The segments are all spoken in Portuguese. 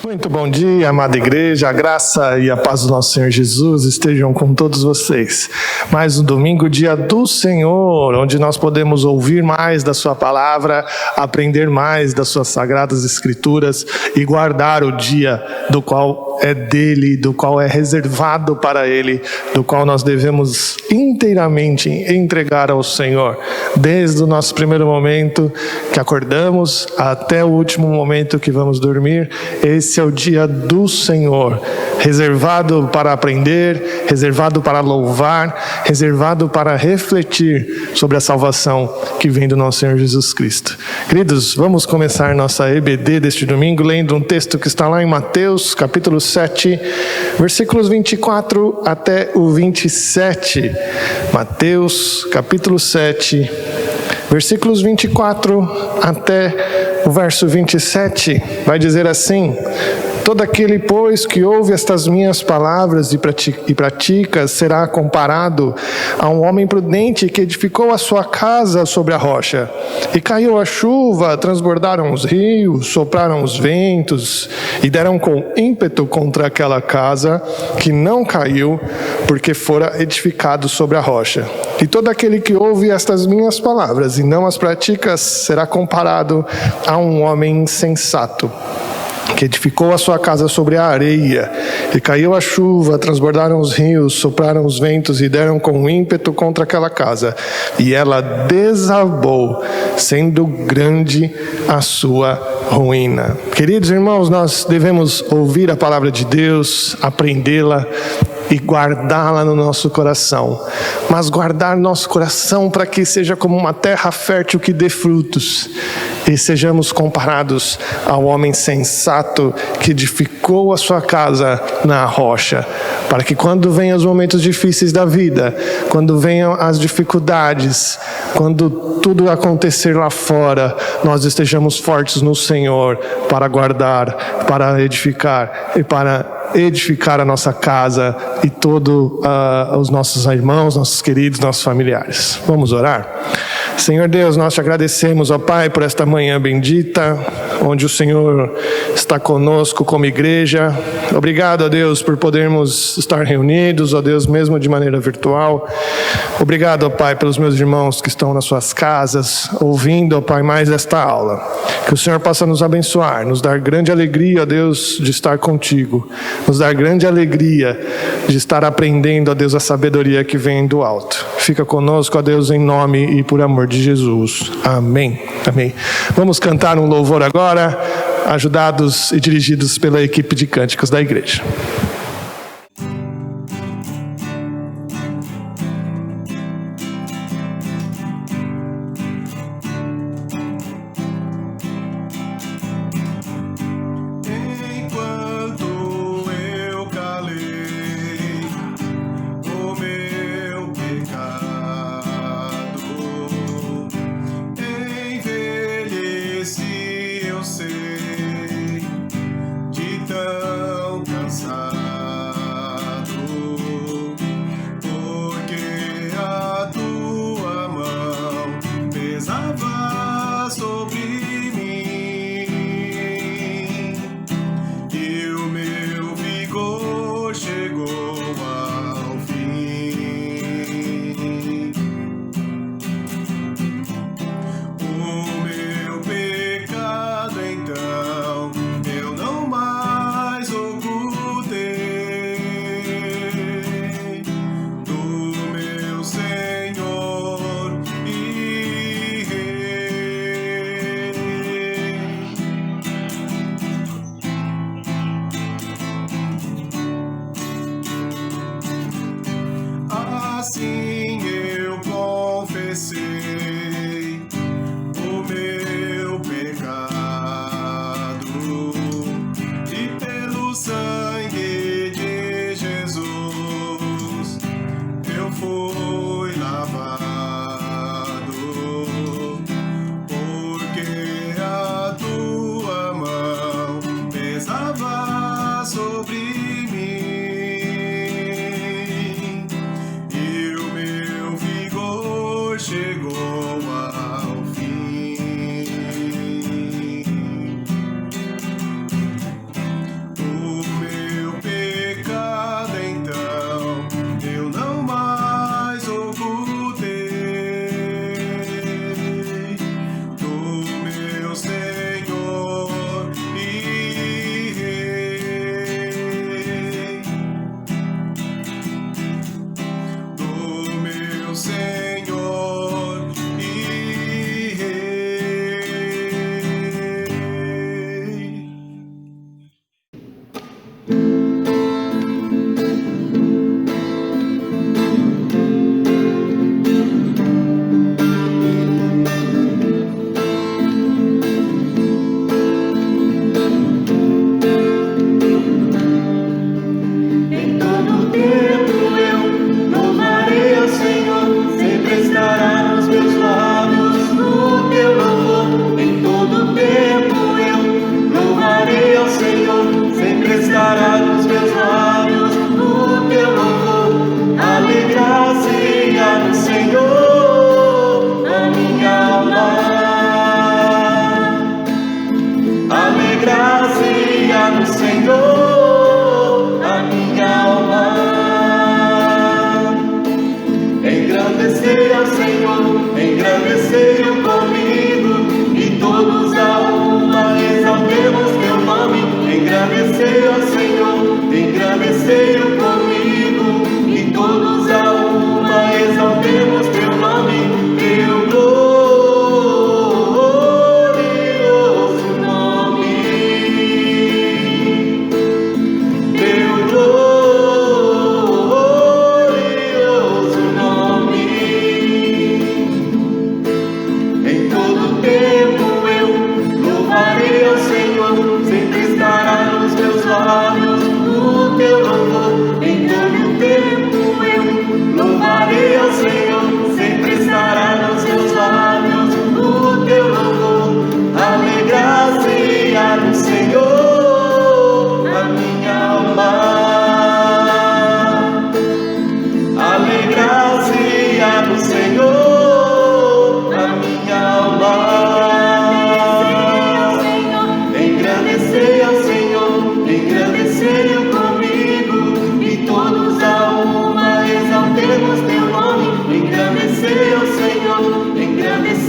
Muito bom dia, amada igreja. A graça e a paz do nosso Senhor Jesus estejam com todos vocês. Mais um domingo, dia do Senhor, onde nós podemos ouvir mais da sua palavra, aprender mais das suas sagradas escrituras e guardar o dia do qual é dele, do qual é reservado para ele, do qual nós devemos inteiramente entregar ao Senhor, desde o nosso primeiro momento que acordamos até o último momento que vamos dormir. Esse é o dia do Senhor, reservado para aprender, reservado para louvar, reservado para refletir sobre a salvação que vem do nosso Senhor Jesus Cristo. Queridos, vamos começar nossa EBD deste domingo lendo um texto que está lá em Mateus, capítulo 7, versículos 24 até o 27. Mateus, capítulo 7, versículos 24 até o verso 27, vai dizer assim: todo aquele, pois, que ouve estas minhas palavras e pratica, será comparado a um homem prudente que edificou a sua casa sobre a rocha. E caiu a chuva, transbordaram os rios, sopraram os ventos, e deram com ímpeto contra aquela casa, que não caiu, porque fora edificado sobre a rocha. E todo aquele que ouve estas minhas palavras e não as pratica, será comparado a um homem insensato, que edificou a sua casa sobre a areia, e caiu a chuva, transbordaram os rios, sopraram os ventos e deram com ímpeto contra aquela casa, e ela desabou, sendo grande a sua ruína. Queridos irmãos, nós devemos ouvir a palavra de Deus, aprendê-la e guardá-la no nosso coração, mas guardar nosso coração para que seja como uma terra fértil que dê frutos, e sejamos comparados ao homem sensato que edificou a sua casa na rocha, para que quando venham os momentos difíceis da vida, quando venham as dificuldades, quando tudo acontecer lá fora, nós estejamos fortes no Senhor para guardar, para edificar e para edificar a nossa casa e todos os nossos irmãos, nossos queridos, nossos familiares. Vamos orar? Senhor Deus, nós te agradecemos, ó Pai, por esta manhã bendita, onde o Senhor está conosco como igreja. Obrigado, ó Deus, por podermos estar reunidos, ó Deus, mesmo de maneira virtual. Obrigado, ó Pai, pelos meus irmãos que estão nas suas casas, ouvindo, ó Pai, mais esta aula. Que o Senhor possa nos abençoar, nos dar grande alegria, ó Deus, de estar contigo, nos dar grande alegria de estar aprendendo, ó Deus, a sabedoria que vem do alto. Fica conosco, ó Deus, em nome e por amor de Jesus. Amém. Amém. Vamos cantar um louvor agora, ajudados e dirigidos pela equipe de cânticos da igreja. Eu sei de tão cansado.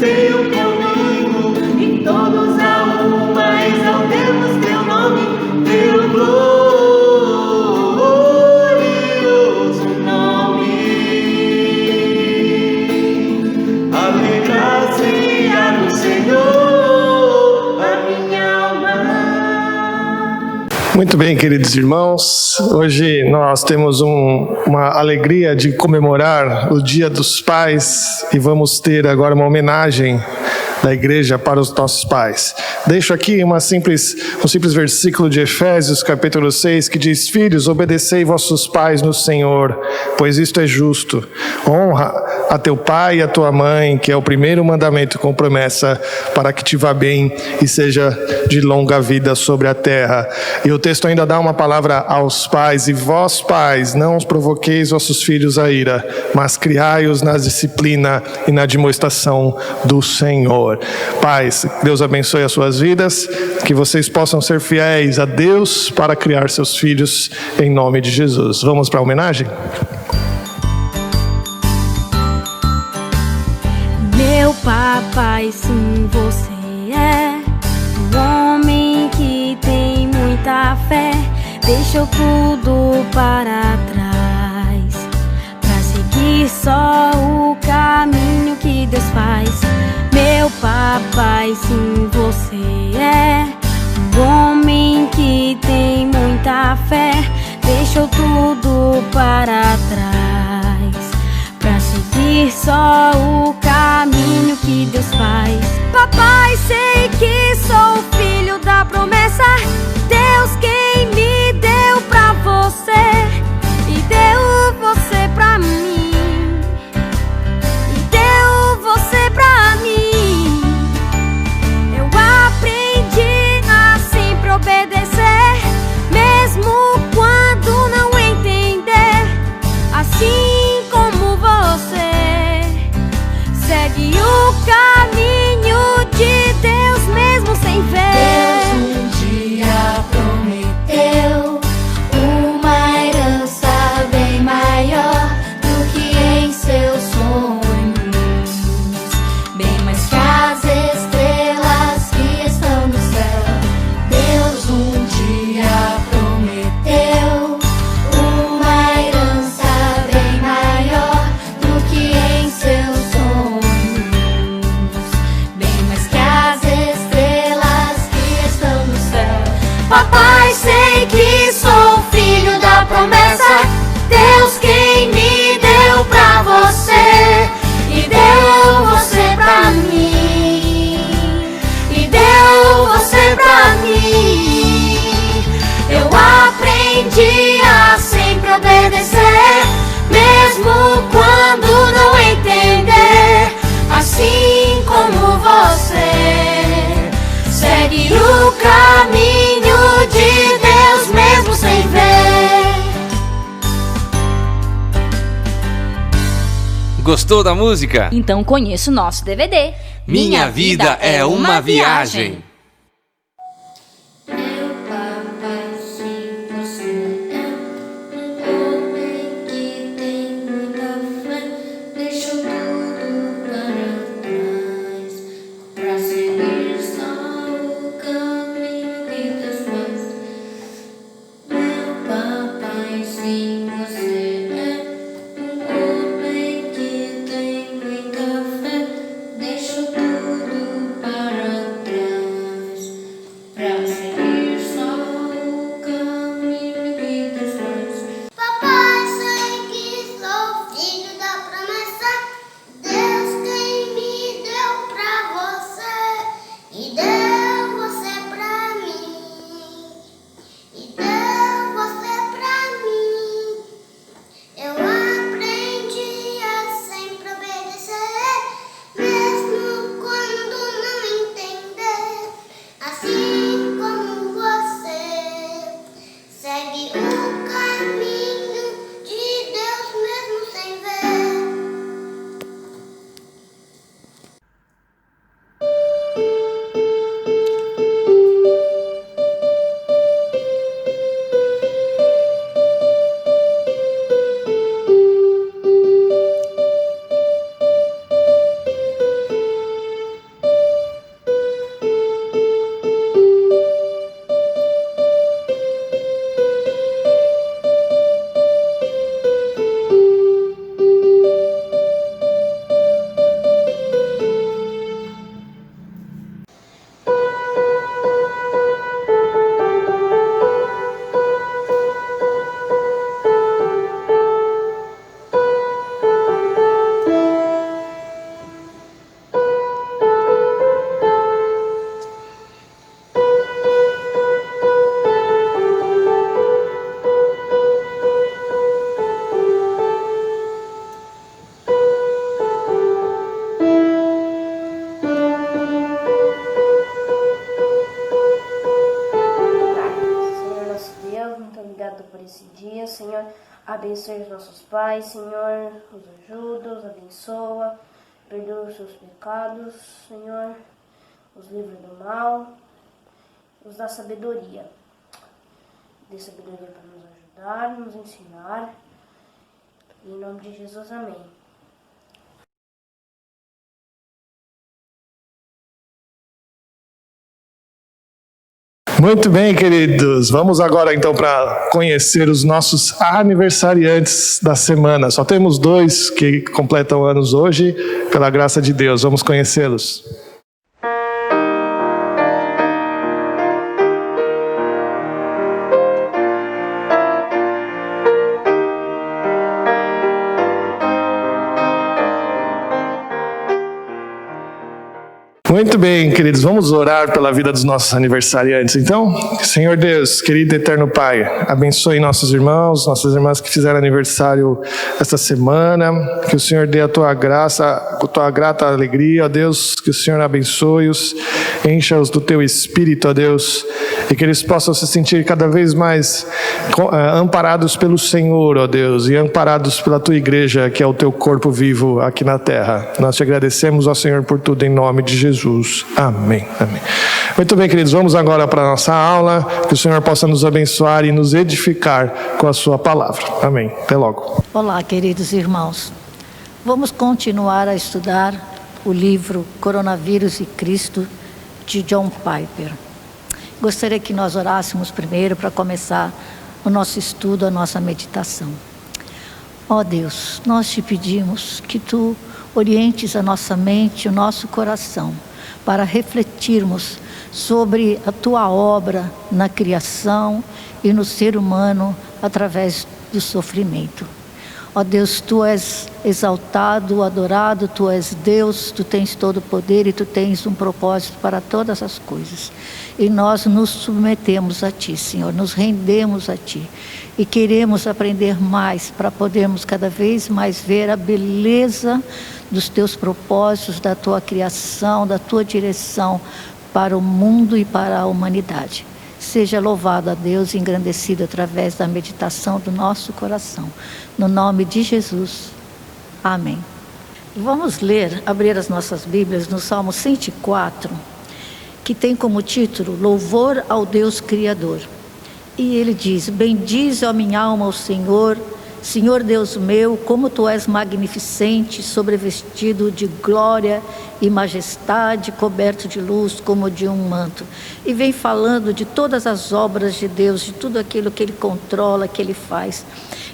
estejam comigo, e todos a uma exaltemos teu nome, teu glorioso nome. Alegra-se no Senhor a minha alma. Muito bem, queridos irmãos, hoje nós temos uma alegria de comemorar o Dia dos Pais e vamos ter agora uma homenagem da igreja para os nossos pais. Deixo aqui um simples versículo de Efésios, capítulo 6, que diz: Filhos, obedecei vossos pais no Senhor, pois isto é justo. Honra a teu pai e a tua mãe, que é o primeiro mandamento com promessa, para que te vá bem e seja de longa vida sobre a terra. E o texto ainda dá uma palavra aos pais: e vós, pais, não os provoqueis vossos filhos a ira, mas criai-os na disciplina e na admoestação do Senhor. Pais, Deus abençoe as suas vidas, que vocês possam ser fiéis a Deus para criar seus filhos, em nome de Jesus. Vamos para a homenagem? Meu papai, sim, você é um homem que tem muita fé. Deixou tudo para trás pra seguir só o caminho que Deus faz. Meu papai, sim, você é um homem que tem muita fé. Deixou tudo para trás pra seguir só o caminho que Deus faz. Papai, sei que sou filho da promessa. Deus quem me deu pra você e deu você pra mim, e deu você pra mim. Eu aprendi a sempre obedecer, mesmo quando não entender. Assim como você segue o caminho de Deus mesmo sem ver. Deus um dia prometeu uma herança bem maior do que em seus sonhos, bem mais que as estrelas que estão no céu. Deus um dia prometeu uma herança bem maior do que em seus sonhos, bem mais que as estrelas que estão no céu. Papai, sei que sou filho da promessa. Deus quem me deu pra você e deu você pra mim, e deu você pra mim. Eu aprendi a sempre obedecer, mesmo quando não entender. Assim como você segue o caminho de Deus mesmo sem ver. Gostou da música? Então conheça o nosso DVD. Minha vida é uma viagem. Meu papai, sim, você é um homem que tem muita fé. Deixou tudo para trás pra seguir só o caminho que Deus faz. Meu papai, sim, você é um homem que tem muita fé. Deixou tudo para trás Abençoe os nossos pais, Senhor, os ajuda, os abençoa, perdoa os seus pecados, Senhor, os livra do mal, os dá sabedoria. Dê sabedoria para nos ajudar, nos ensinar. Em nome de Jesus, amém. Muito bem, queridos. Vamos agora então para conhecer os nossos aniversariantes da semana. Só temos 2 que completam anos hoje, pela graça de Deus. Vamos conhecê-los. Muito bem, queridos, vamos orar pela vida dos nossos aniversariantes. Então, Senhor Deus, querido e eterno Pai, abençoe nossos irmãos, nossas irmãs que fizeram aniversário esta semana, que o Senhor dê a tua graça, a tua grata alegria, ó Deus, que o Senhor abençoe-os, encha-os do teu Espírito, ó Deus, e que eles possam se sentir cada vez mais amparados pelo Senhor, ó Deus, e amparados pela tua igreja, que é o teu corpo vivo aqui na terra. Nós te agradecemos, ó Senhor, por tudo, em nome de Jesus. Amém. Amém. Muito bem, queridos, vamos agora para a nossa aula, que o Senhor possa nos abençoar e nos edificar com a sua palavra. Amém. Até logo. Olá, queridos irmãos. Vamos continuar a estudar o livro Coronavírus e Cristo, de John Piper. Gostaria que nós orássemos primeiro para começar o nosso estudo, a nossa meditação. Ó Deus, nós te pedimos que tu orientes a nossa mente, o nosso coração, para refletirmos sobre a tua obra na criação e no ser humano através do sofrimento. Ó Deus, tu és exaltado, adorado, tu és Deus, tu tens todo o poder e tu tens um propósito para todas as coisas. E nós nos submetemos a ti, Senhor, nos rendemos a ti e queremos aprender mais para podermos cada vez mais ver a beleza dos teus propósitos, da tua criação, da tua direção para o mundo e para a humanidade. Seja louvado a Deus e engrandecido através da meditação do nosso coração. No nome de Jesus. Amém. Vamos abrir as nossas Bíblias no Salmo 104, que tem como título Louvor ao Deus Criador. E ele diz: bendize, ó minha alma, o Senhor, Senhor Deus meu, como tu és magnificente, sobrevestido de glória e majestade, coberto de luz como de um manto. E vem falando de todas as obras de Deus, de tudo aquilo que Ele controla, que Ele faz.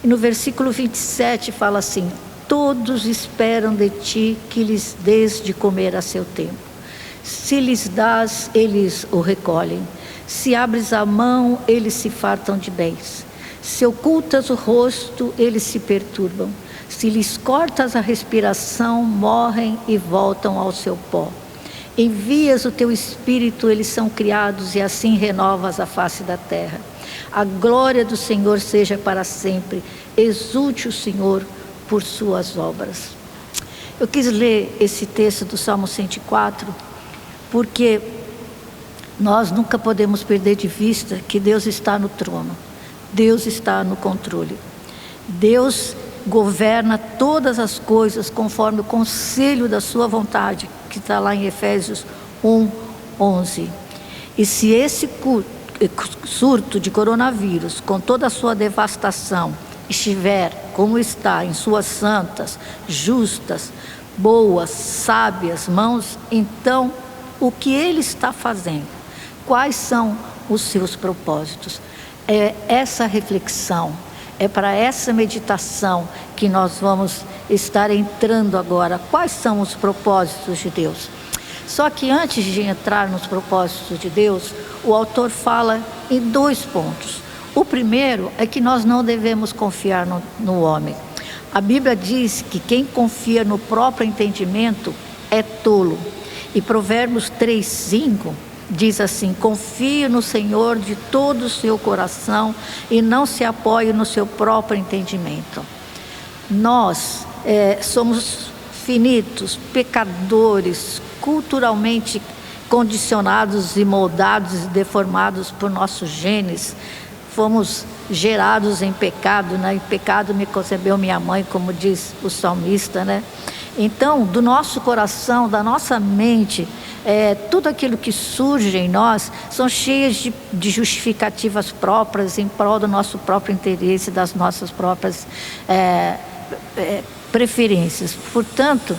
E no versículo 27 fala assim: todos esperam de ti que lhes dês de comer a seu tempo. Se lhes dás, eles o recolhem. Se abres a mão, eles se fartam de bens. Se ocultas o rosto, eles se perturbam. Se lhes cortas a respiração, morrem e voltam ao seu pó. Envias o teu espírito, eles são criados, e assim renovas a face da terra. A glória do Senhor seja para sempre. Exulte o Senhor por suas obras. Eu quis ler esse texto do Salmo 104, porque nós nunca podemos perder de vista que Deus está no trono. Deus está no controle. Deus governa todas as coisas conforme o conselho da sua vontade, que está lá em Efésios 1:11. E se esse surto de coronavírus, com toda a sua devastação, estiver como está em suas santas, justas, boas, sábias mãos, então o que Ele está fazendo? Quais são os seus propósitos? É essa reflexão, é para essa meditação que nós vamos estar entrando agora. Quais são os propósitos de Deus? Só que antes de entrar nos propósitos de Deus, o autor fala em 2 pontos. O primeiro é que nós não devemos confiar no homem. A Bíblia diz que quem confia no próprio entendimento é tolo. E Provérbios 3:5 diz assim: confie no Senhor de todo o seu coração e não se apoie no seu próprio entendimento. Nós somos finitos, pecadores, culturalmente condicionados e moldados e deformados por nossos genes, fomos gerados em pecado, né? Em pecado me concebeu minha mãe, como diz o salmista, né? Então, do nosso coração, da nossa mente, tudo aquilo que surge em nós são cheias de justificativas próprias em prol do nosso próprio interesse, das nossas próprias preferências. Portanto,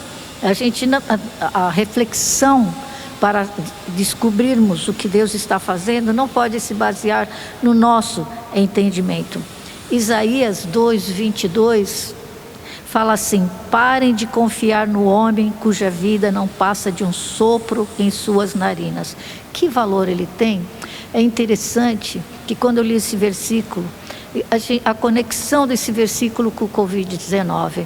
a reflexão para descobrirmos o que Deus está fazendo não pode se basear no nosso entendimento. Isaías 2:22 fala assim: parem de confiar no homem cuja vida não passa de um sopro em suas narinas. Que valor ele tem? É interessante que quando eu li esse versículo, a conexão desse versículo com o Covid-19.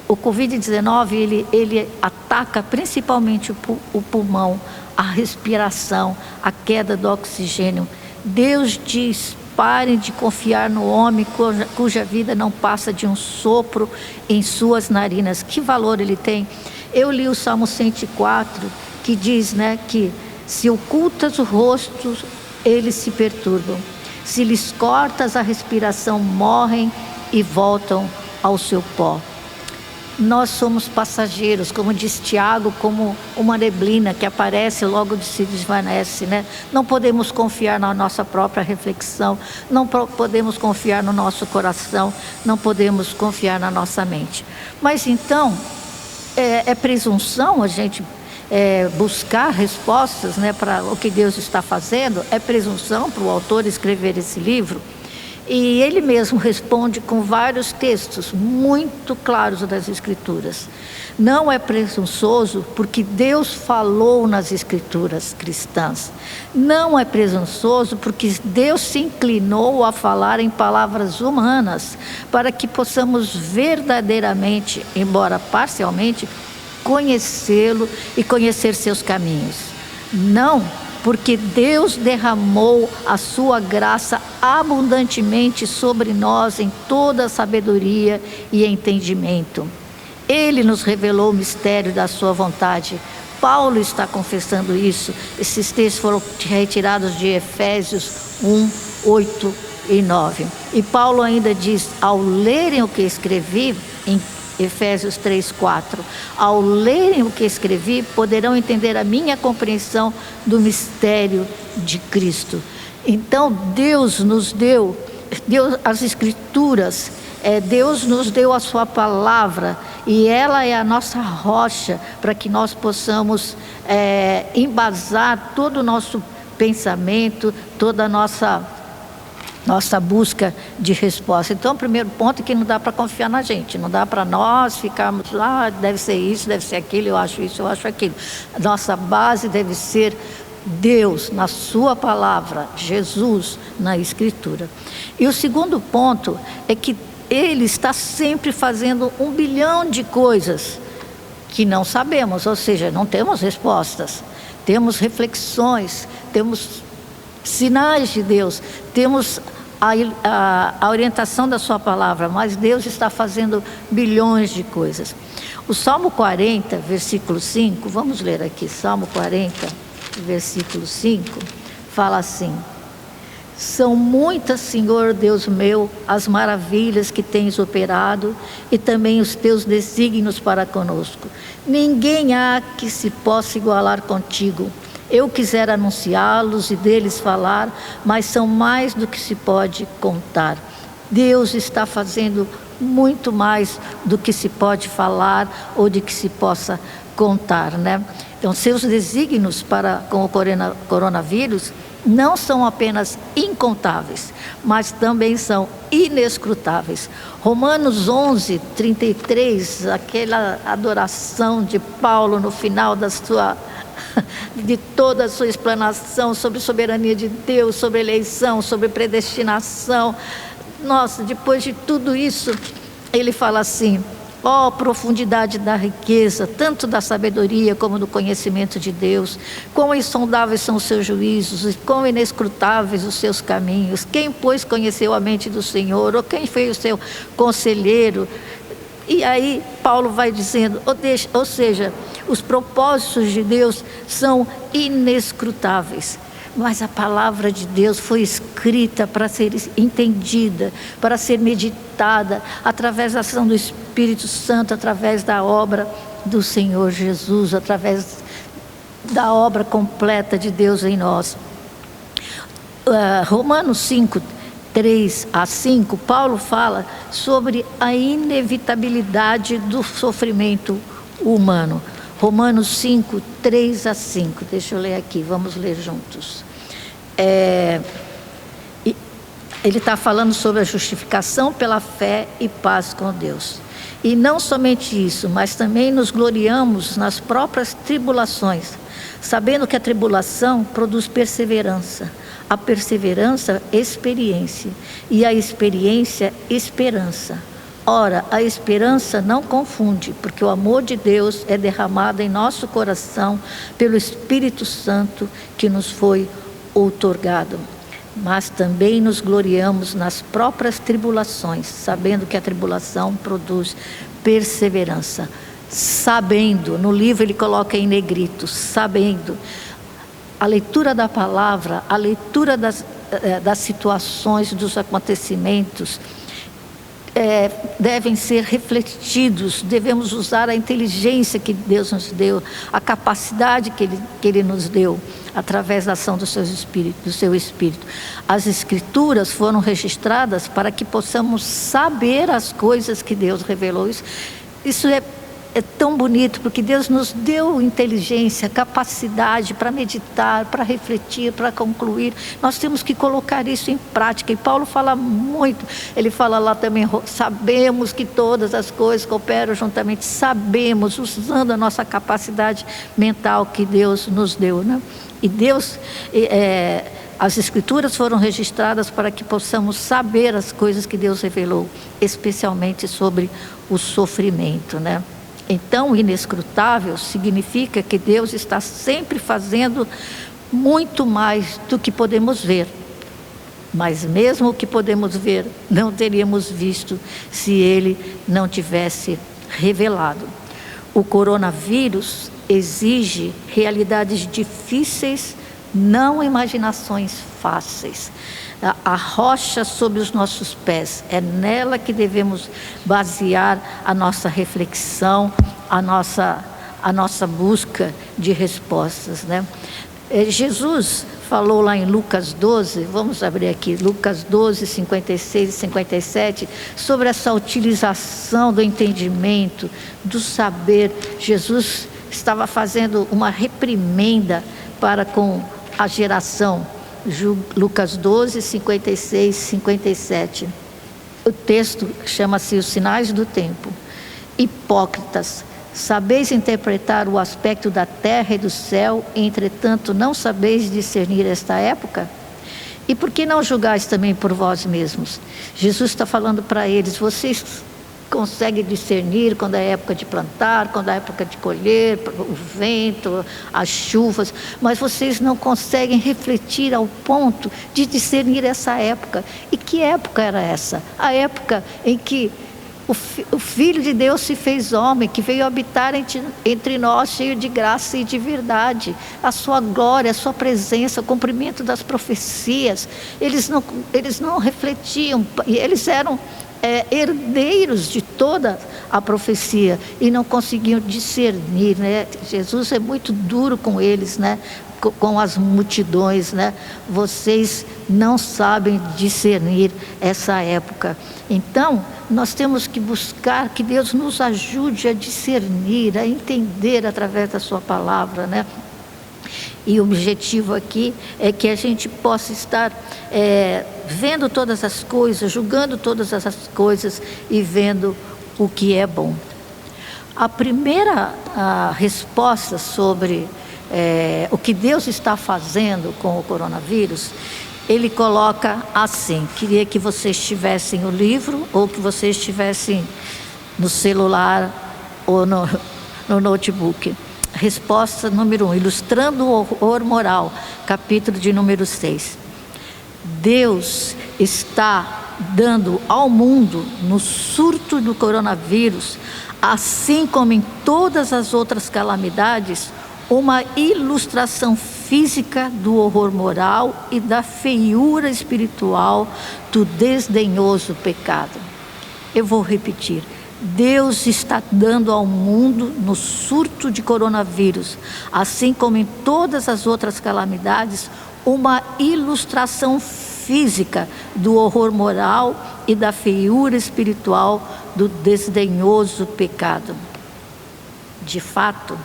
O Covid-19, ele ataca principalmente o pulmão, a respiração, a queda do oxigênio. Deus diz: parem de confiar no homem cuja vida não passa de um sopro em suas narinas. Que valor ele tem? Eu li o Salmo 104, que diz, né, que se ocultas o rosto, eles se perturbam. Se lhes cortas a respiração, morrem e voltam ao seu pó. Nós somos passageiros, como diz Tiago, como uma neblina que aparece e logo se desvanece, né? Não podemos confiar na nossa própria reflexão, não podemos confiar no nosso coração, não podemos confiar na nossa mente. Mas então, é presunção a gente buscar respostas, né, para o que Deus está fazendo? É presunção para o autor escrever esse livro? E ele mesmo responde com vários textos muito claros das Escrituras. Não é presunçoso porque Deus falou nas Escrituras cristãs. Não é presunçoso porque Deus se inclinou a falar em palavras humanas para que possamos verdadeiramente, embora parcialmente, conhecê-lo e conhecer seus caminhos. Não porque Deus derramou a sua graça abundantemente sobre nós em toda sabedoria e entendimento. Ele nos revelou o mistério da sua vontade. Paulo está confessando isso. Esses textos foram retirados de Efésios 1, 8 e 9. E Paulo ainda diz: ao lerem o que escrevi, em Efésios 3, 4. Ao lerem o que escrevi, poderão entender a minha compreensão do mistério de Cristo. Então, Deus nos deu as Escrituras, Deus nos deu a sua palavra, e ela é a nossa rocha para que nós possamos embasar todo o nosso pensamento, toda a nossa busca de resposta. Então, o primeiro ponto é que não dá para confiar na gente, não dá para nós ficarmos lá, deve ser isso, deve ser aquilo, eu acho isso, eu acho aquilo. Nossa base deve ser Deus na sua palavra, Jesus na Escritura. E o segundo ponto é que Ele está sempre fazendo 1 bilhão de coisas que não sabemos, ou seja, não temos respostas, temos reflexões, temos sinais de Deus, temos a orientação da sua palavra, mas Deus está fazendo bilhões de coisas. O Salmo 40, versículo 5, vamos ler aqui, Salmo 40, versículo 5, fala assim: são muitas, Senhor Deus meu, as maravilhas que tens operado e também os teus desígnios para conosco. Ninguém há que se possa igualar contigo. Eu quisera anunciá-los e deles falar, mas são mais do que se pode contar. Deus está fazendo muito mais do que se pode falar ou de que se possa contar, né? Então, seus desígnios com o coronavírus não são apenas incontáveis, mas também são inescrutáveis. Romanos 11, 33, aquela adoração de Paulo no final de toda a sua explanação sobre soberania de Deus, sobre eleição, sobre predestinação. Nossa, depois de tudo isso, ele fala assim: ó profundidade da riqueza, tanto da sabedoria como do conhecimento de Deus, quão insondáveis são os seus juízos e quão inescrutáveis os seus caminhos. Quem, pois, conheceu a mente do Senhor, ou quem foi o seu conselheiro? E aí Paulo vai dizendo, ou seja, os propósitos de Deus são inescrutáveis. mas a palavra de Deus foi escrita para ser entendida, para ser meditada, através da ação do Espírito Santo, através da obra do Senhor Jesus, através da obra completa de Deus em nós. Romanos 5, 3 a 5, Paulo fala sobre a inevitabilidade do sofrimento humano. Romanos 5, 3 a 5, deixa eu ler aqui, vamos ler juntos. Ele está falando sobre a justificação pela fé e paz com Deus. E não somente isso, mas também nos gloriamos nas próprias tribulações, sabendo que a tribulação produz perseverança, a perseverança, experiência, e a experiência, esperança. Ora, a esperança não confunde, porque o amor de Deus é derramado em nosso coração pelo Espírito Santo que nos foi outorgado. Mas também nos gloriamos nas próprias tribulações, sabendo que a tribulação produz perseverança. Sabendo, no livro ele coloca em negrito, sabendo. A leitura da palavra, a leitura das situações, dos acontecimentos, devem ser refletidos, devemos usar a inteligência que Deus nos deu, a capacidade que Ele nos deu, através da ação do seu Espírito. As Escrituras foram registradas para que possamos saber as coisas que Deus revelou. Isso é tão bonito, porque Deus nos deu inteligência, capacidade para meditar, para refletir, para concluir. Nós temos que colocar isso em prática, e Paulo fala muito, ele fala lá também, sabemos que todas as coisas cooperam juntamente, sabemos, usando a nossa capacidade mental que Deus nos deu, né? E Deus, as Escrituras foram registradas para que possamos saber as coisas que Deus revelou, especialmente sobre o sofrimento, né? Então, inescrutável significa que Deus está sempre fazendo muito mais do que podemos ver. Mas mesmo o que podemos ver, não teríamos visto se Ele não tivesse revelado. O coronavírus exige realidades difíceis, não imaginações fáceis. A rocha sob os nossos pés, é nela que devemos basear a nossa reflexão, a nossa busca de respostas, né? Jesus falou lá em Lucas 12, vamos abrir aqui, Lucas 12, 56 e 57, sobre essa utilização do entendimento, do saber. Jesus estava fazendo uma reprimenda para com a geração. Lucas 12, 56 e 57. O texto chama-se Os Sinais do Tempo. Hipócritas, sabeis interpretar o aspecto da terra e do céu, entretanto não sabeis discernir esta época? E por que não julgais também por vós mesmos? Jesus está falando para eles, vocês conseguem discernir quando é época de plantar, quando é época de colher, o vento, as chuvas, mas vocês não conseguem refletir ao ponto de discernir essa época. E que época era essa? A época em que o Filho de Deus se fez homem, que veio habitar entre nós, cheio de graça e de verdade. A sua glória, a sua presença, o cumprimento das profecias. Eles não refletiam, e eles eram herdeiros de toda a profecia e não conseguiam discernir, né? Jesus é muito duro com eles, né? Com as multidões, né? Vocês não sabem discernir essa época. Então, nós temos que buscar que Deus nos ajude a discernir, a entender através da sua palavra, né? E o objetivo aqui é que a gente possa estar vendo todas as coisas, julgando todas as coisas e vendo o que é bom. A primeira resposta sobre o que Deus está fazendo com o coronavírus, ele coloca assim, queria que vocês tivessem o livro ou que vocês estivessem no celular ou no notebook. Resposta número 1, ilustrando o horror moral, capítulo de número 6. Deus está dando ao mundo, no surto do coronavírus, assim como em todas as outras calamidades, uma ilustração física do horror moral e da feiura espiritual do desdenhoso pecado. Eu vou repetir. Deus está dando ao mundo, no surto de coronavírus, assim como em todas as outras calamidades, uma ilustração física do horror moral e da feiura espiritual do desdenhoso pecado. De fato,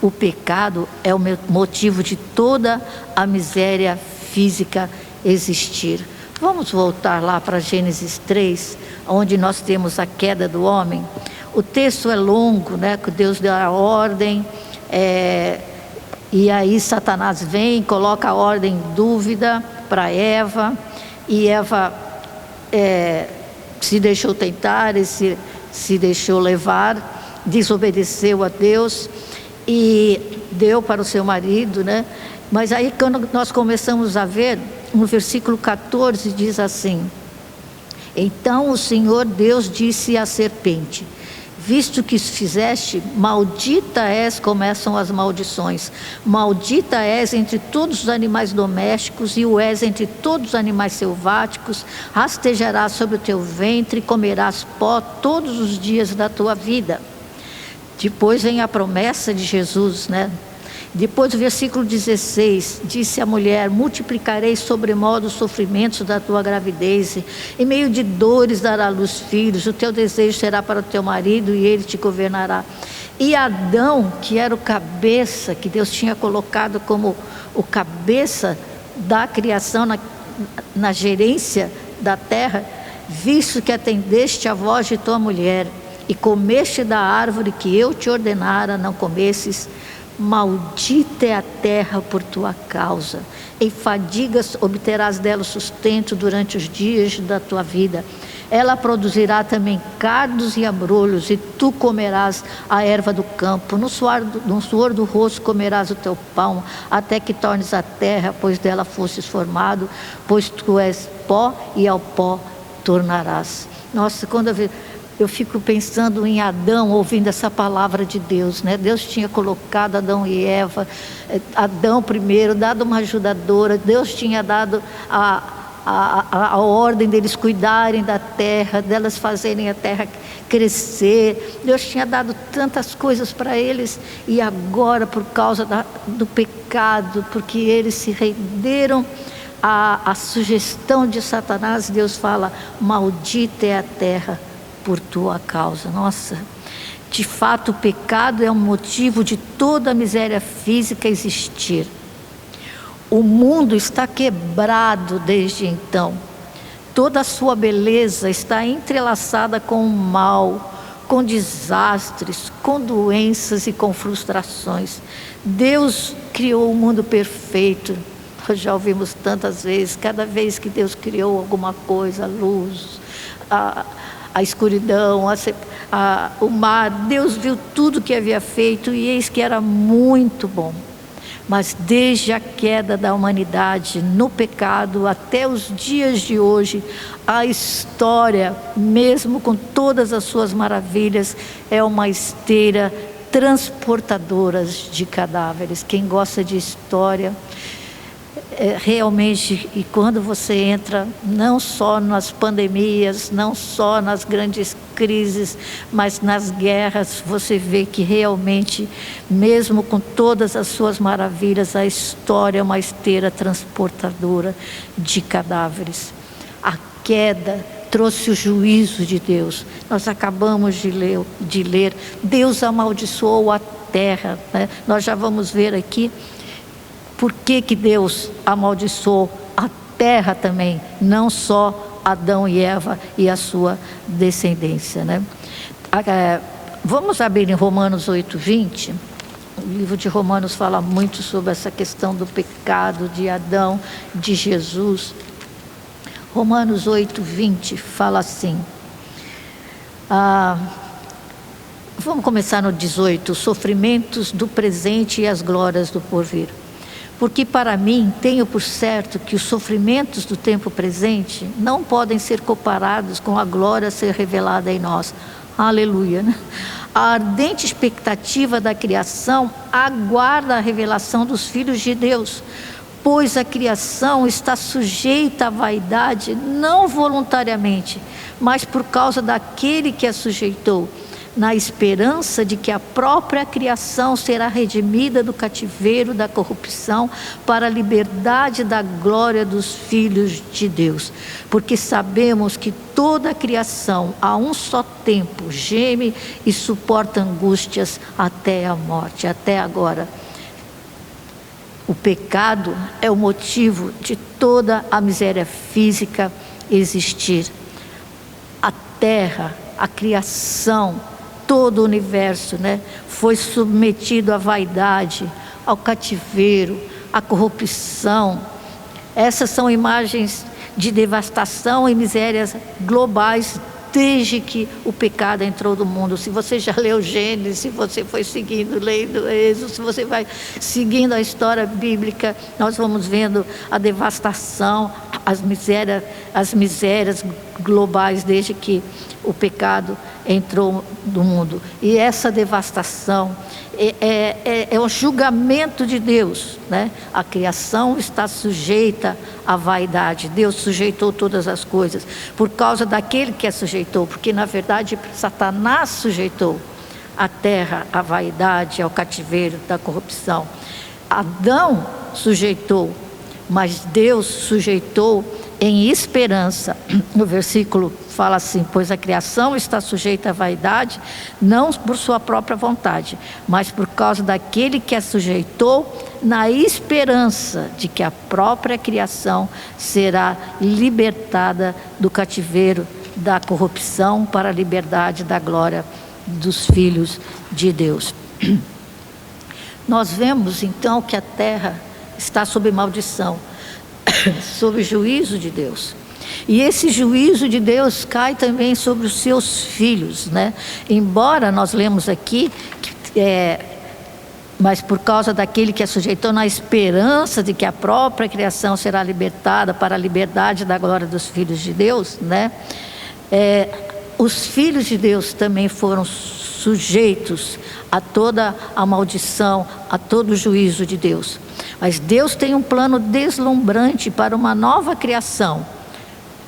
o pecado é o motivo de toda a miséria física existir. Vamos voltar lá para Gênesis 3, onde nós temos a queda do homem. O texto é longo, né? Que Deus deu a ordem, e aí Satanás vem, coloca a ordem em dúvida para Eva, e Eva se deixou tentar, e se deixou levar, desobedeceu a Deus e deu para o seu marido, né? Mas aí quando nós começamos a ver, no versículo 14 diz assim: então o Senhor Deus disse à serpente: visto que isso fizeste, maldita és, começam as maldições, maldita és entre todos os animais domésticos, e o és entre todos os animais selváticos, rastejarás sobre o teu ventre, e comerás pó todos os dias da tua vida. Depois vem a promessa de Jesus, né? Depois do versículo 16, disse a mulher: multiplicarei sobremodo os sofrimentos da tua gravidez, em meio de dores dará à luz filhos, o teu desejo será para o teu marido e ele te governará. E Adão, que era o cabeça, que Deus tinha colocado como o cabeça da criação, na gerência da terra, visto que atendeste a voz de tua mulher, e comeste da árvore que eu te ordenara não comesses, maldita é a terra por tua causa, em fadigas obterás dela sustento durante os dias da tua vida. Ela produzirá também cardos e abrolhos, e tu comerás a erva do campo, no suor do rosto comerás o teu pão, até que tornes a terra, pois dela fostes formado, pois tu és pó e ao pó tornarás. Nossa, quando eu fico pensando em Adão, ouvindo essa palavra de Deus, né? Deus tinha colocado Adão e Eva, Adão primeiro, dado uma ajudadora, Deus tinha dado a ordem deles cuidarem da terra, delas fazerem a terra crescer. Deus tinha dado tantas coisas para eles, e agora, por causa do pecado, porque eles se renderam à sugestão de Satanás, Deus fala: maldita é a terra por tua causa. Nossa, de fato o pecado é o motivo de toda a miséria física existir. O mundo está quebrado desde então. Toda a sua beleza está entrelaçada com o mal, com desastres, com doenças e com frustrações. Deus criou o mundo perfeito. Nós já ouvimos tantas vezes, cada vez que Deus criou alguma coisa, a luz, a escuridão, o mar, Deus viu tudo que havia feito e eis que era muito bom. Mas desde a queda da humanidade no pecado até os dias de hoje, a história, mesmo com todas as suas maravilhas, é uma esteira transportadora de cadáveres. Quem gosta de história, realmente, e quando você entra não só nas pandemias, não só nas grandes crises, mas nas guerras, você vê que realmente, mesmo com todas as suas maravilhas, a história é uma esteira transportadora de cadáveres. A queda trouxe o juízo de Deus. Nós acabamos de ler, Deus amaldiçoou a terra, né? Nós já vamos ver aqui por que Deus amaldiçoou a terra também, não só Adão e Eva e a sua descendência, né? Vamos abrir em Romanos 8:20. O livro de Romanos fala muito sobre essa questão do pecado de Adão, de Jesus. Romanos 8:20 fala assim, vamos começar no 18, os sofrimentos do presente e as glórias do porvir. Porque para mim, tenho por certo que os sofrimentos do tempo presente não podem ser comparados com a glória a ser revelada em nós. Aleluia, né? A ardente expectativa da criação aguarda a revelação dos filhos de Deus, pois a criação está sujeita à vaidade não voluntariamente, mas por causa daquele que a sujeitou, na esperança de que a própria criação será redimida do cativeiro da corrupção para a liberdade da glória dos filhos de Deus. Porque sabemos que toda a criação, a um só tempo, geme e suporta angústias até a morte, até agora. O pecado é o motivo de toda a miséria física existir. A terra, a criação, todo o universo, foi submetido à vaidade, ao cativeiro, à corrupção. Essas são imagens de devastação e misérias globais desde que o pecado entrou no mundo. Se você já leu Gênesis, se você foi seguindo, lendo Êxodo, se você vai seguindo a história bíblica, nós vamos vendo a devastação, as misérias globais desde que o pecado entrou no mundo. E essa devastação é o julgamento de Deus, A criação está sujeita à vaidade. Deus sujeitou todas as coisas por causa daquele que a sujeitou, porque na verdade Satanás sujeitou a terra à vaidade, ao cativeiro da corrupção. Adão sujeitou, mas Deus sujeitou em esperança. No versículo fala assim: pois a criação está sujeita à vaidade, não por sua própria vontade, mas por causa daquele que a sujeitou, na esperança de que a própria criação será libertada do cativeiro da corrupção para a liberdade da glória dos filhos de Deus. Nós vemos então que a terra está sob maldição, sob juízo de Deus. E esse juízo de Deus cai também sobre os seus filhos, Embora nós lemos aqui, mas por causa daquele que a sujeitou, na esperança de que a própria criação será libertada para a liberdade da glória dos filhos de Deus, os filhos de Deus também foram sujeitos a toda a maldição, a todo o juízo de Deus. Mas Deus tem um plano deslumbrante para uma nova criação.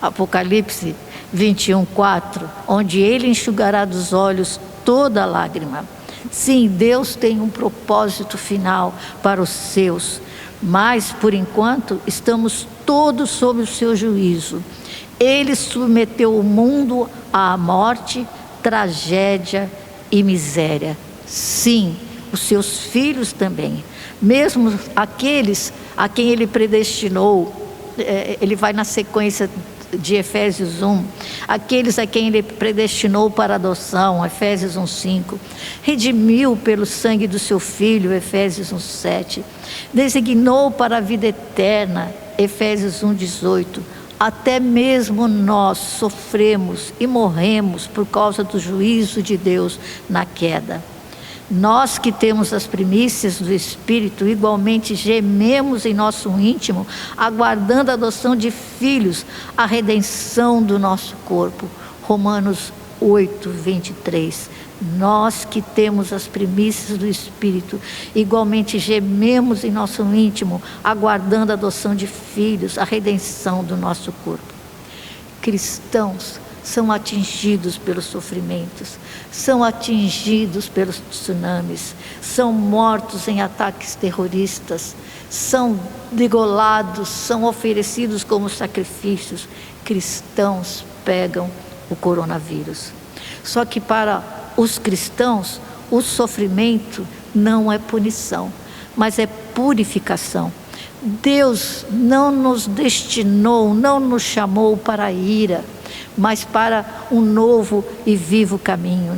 Apocalipse 21:4, onde Ele enxugará dos olhos toda lágrima. Sim, Deus tem um propósito final para os seus, mas por enquanto estamos todos sob o seu juízo. Ele submeteu o mundo à morte, tragédia e miséria. Sim, os seus filhos também, mesmo aqueles a quem Ele predestinou. Ele vai na sequência de Efésios 1, aqueles a quem Ele predestinou para adoção, Efésios 1:5, redimiu pelo sangue do seu Filho, Efésios 1:7, designou para a vida eterna, Efésios 1:18. Até mesmo nós sofremos e morremos por causa do juízo de Deus na queda. Nós que temos as primícias do Espírito, igualmente gememos em nosso íntimo, aguardando a adoção de filhos, a redenção do nosso corpo. Romanos 8:23. Nós que temos as primícias do Espírito, igualmente gememos em nosso íntimo, aguardando a adoção de filhos, a redenção do nosso corpo. Cristãos são atingidos pelos sofrimentos, são atingidos pelos tsunamis, são mortos em ataques terroristas, são degolados, são oferecidos como sacrifícios. Cristãos pegam o coronavírus. Só que para os cristãos, o sofrimento não é punição, mas é purificação. Deus não nos destinou, não nos chamou para a ira, mas para um novo e vivo caminho,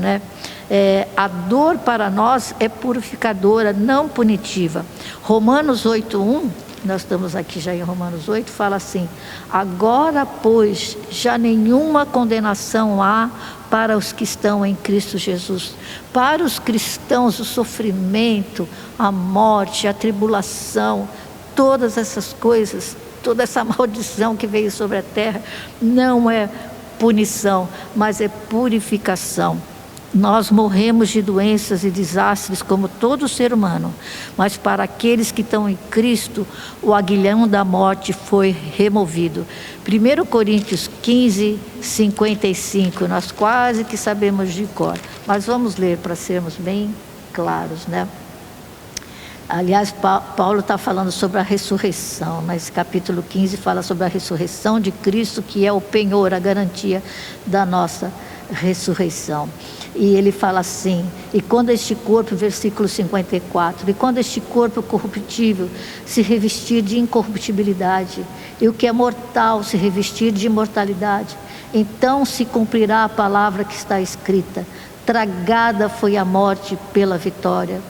A dor para nós é purificadora, não punitiva. Romanos 8:1, nós estamos aqui já em Romanos 8, fala assim: agora, pois, já nenhuma condenação há para os que estão em Cristo Jesus. Para os cristãos, o sofrimento, a morte, a tribulação, todas essas coisas, toda essa maldição que veio sobre a terra, não é punição, mas é purificação. Nós morremos de doenças e desastres como todo ser humano, mas para aqueles que estão em Cristo, o aguilhão da morte foi removido. 1 Coríntios 15, 55, nós quase que sabemos de cor, mas vamos ler para sermos bem claros, né? Aliás, Paulo está falando sobre a ressurreição, mas capítulo 15 fala sobre a ressurreição de Cristo, que é o penhor, a garantia da nossa ressurreição. E ele fala assim, e quando este corpo, versículo 54, e quando este corpo corruptível se revestir de incorruptibilidade, e o que é mortal se revestir de imortalidade, então se cumprirá a palavra que está escrita: tragada foi a morte pela vitória.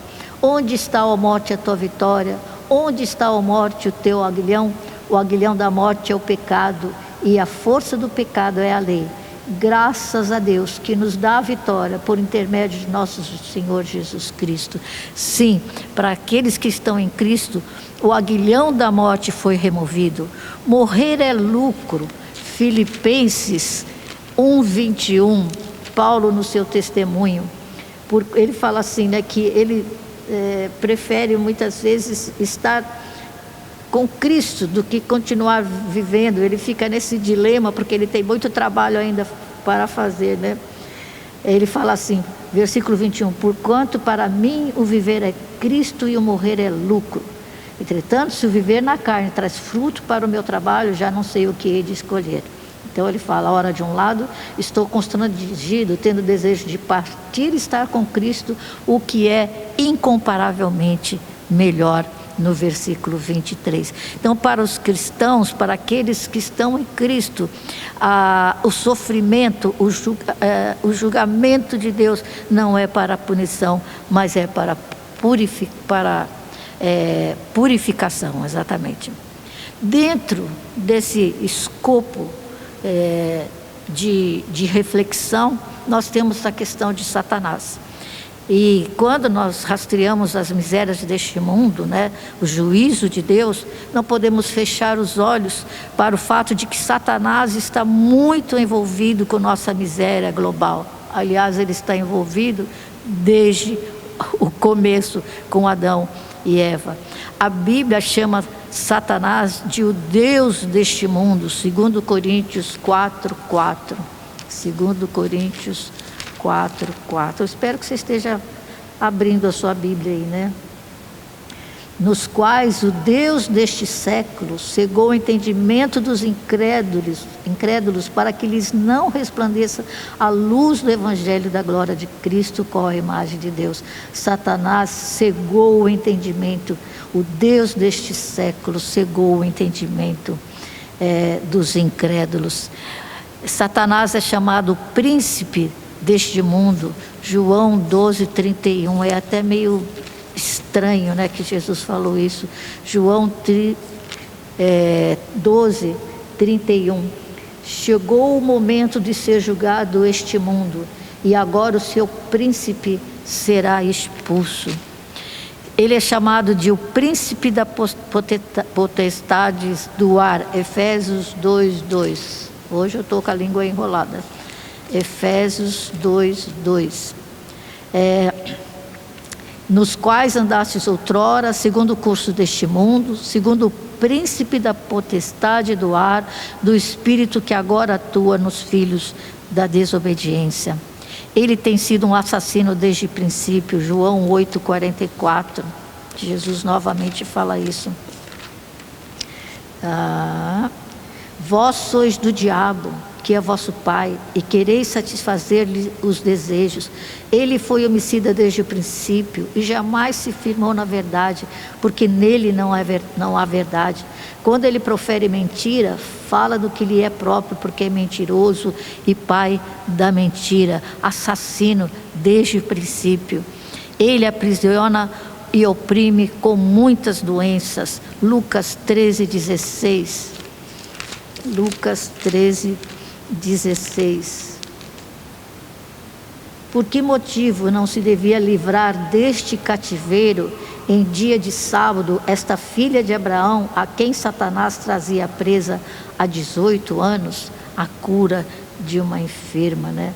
Onde está, ó morte, a tua vitória? Onde está, ó morte, o teu aguilhão? O aguilhão da morte é o pecado, e a força do pecado é a lei. Graças a Deus que nos dá a vitória por intermédio de nosso Senhor Jesus Cristo. Sim, para aqueles que estão em Cristo, o aguilhão da morte foi removido. Morrer é lucro. Filipenses 1:21, Paulo no seu testemunho, ele fala assim, né, que ele prefere muitas vezes estar com Cristo do que continuar vivendo. Ele fica nesse dilema porque ele tem muito trabalho ainda para fazer, né? Ele fala assim, versículo 21, porquanto para mim o viver é Cristo e o morrer é lucro. Entretanto, se o viver na carne traz fruto para o meu trabalho, já não sei o que hei de escolher. Então ele fala, ora, de um lado, estou constrangido, tendo desejo de partir e estar com Cristo, o que é incomparavelmente melhor, no versículo 23. Então, para os cristãos, para aqueles que estão em Cristo, o sofrimento, o julgamento de Deus não é para punição, mas é para purificação, exatamente. Dentro desse escopo de reflexão, nós temos a questão de Satanás. E quando nós rastreamos as misérias deste mundo, né, o juízo de Deus, não podemos fechar os olhos para o fato de que Satanás está muito envolvido com nossa miséria global. Aliás, ele está envolvido desde o começo com Adão e Eva. A Bíblia chama Satanás de o Deus deste mundo, 2 Coríntios 4:4. 2 Coríntios 4:4. Eu espero que você esteja abrindo a sua Bíblia aí, né? Nos quais o Deus deste século cegou o entendimento dos incrédulos para que lhes não resplandeça a luz do Evangelho da glória de Cristo, qual a imagem de Deus. Satanás cegou o entendimento, o Deus deste século cegou o entendimento dos incrédulos. Satanás é chamado príncipe deste mundo, João 12:31, é até meio estranho, né, que Jesus falou isso. João 12:31, chegou o momento de ser julgado este mundo, e agora o seu príncipe será expulso. Ele é chamado de o príncipe da potestades do ar, Efésios 2:2. Hoje eu estou com a língua enrolada. Efésios 2:2. Nos quais andastes outrora, segundo o curso deste mundo, segundo o príncipe da potestade do ar, do espírito que agora atua nos filhos da desobediência. Ele tem sido um assassino desde o princípio, João 8:44. Jesus novamente fala isso. Vós sois do diabo, que é vosso pai, e quereis satisfazer-lhe os desejos. Ele foi homicida desde o princípio e jamais se firmou na verdade, porque nele não há verdade. Quando ele profere mentira, fala do que lhe é próprio, porque é mentiroso e pai da mentira, assassino desde o princípio. Ele aprisiona e oprime com muitas doenças. Lucas 13:16. Lucas 13:16. Por que motivo não se devia livrar deste cativeiro em dia de sábado esta filha de Abraão, a quem Satanás trazia presa há 18 anos, a cura de uma enferma, né?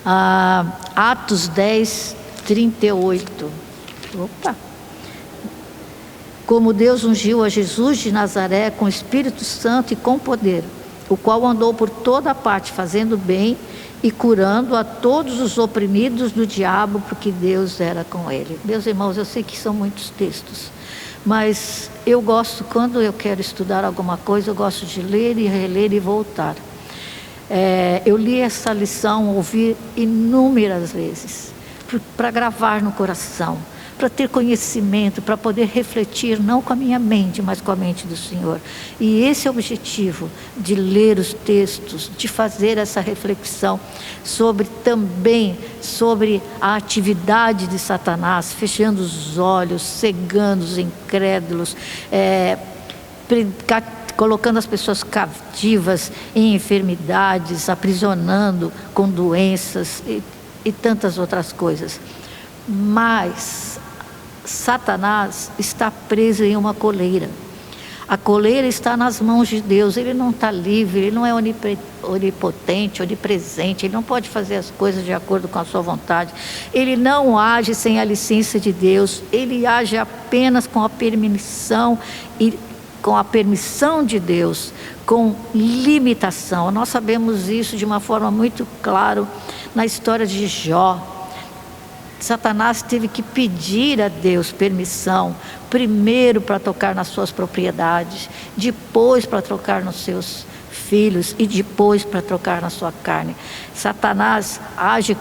Atos 10, 38. Opa! Como Deus ungiu a Jesus de Nazaré com o Espírito Santo e com poder, o qual andou por toda parte fazendo bem e curando a todos os oprimidos do diabo, porque Deus era com ele. Meus irmãos, eu sei que são muitos textos, mas eu gosto, quando eu quero estudar alguma coisa, eu gosto de ler e reler e voltar. Eu li essa lição, ouvi inúmeras vezes, para gravar no coração, para ter conhecimento, para poder refletir, não com a minha mente, mas com a mente do Senhor. E esse é o objetivo de ler os textos, de fazer essa reflexão também sobre a atividade de Satanás, fechando os olhos, cegando os incrédulos, colocando as pessoas cativas em enfermidades, aprisionando com doenças e tantas outras coisas. Mas Satanás está preso em uma coleira. A coleira está nas mãos de Deus. Ele não está livre, ele não é onipotente, onipresente, ele não pode fazer as coisas de acordo com a sua vontade. Ele não age sem a licença de Deus, ele age apenas com a permissão de Deus, com limitação. Nós sabemos isso de uma forma muito clara na história de Jó. Satanás teve que pedir a Deus permissão, primeiro para tocar nas suas propriedades, depois para tocar nos seus filhos e depois para tocar na sua carne. Satanás age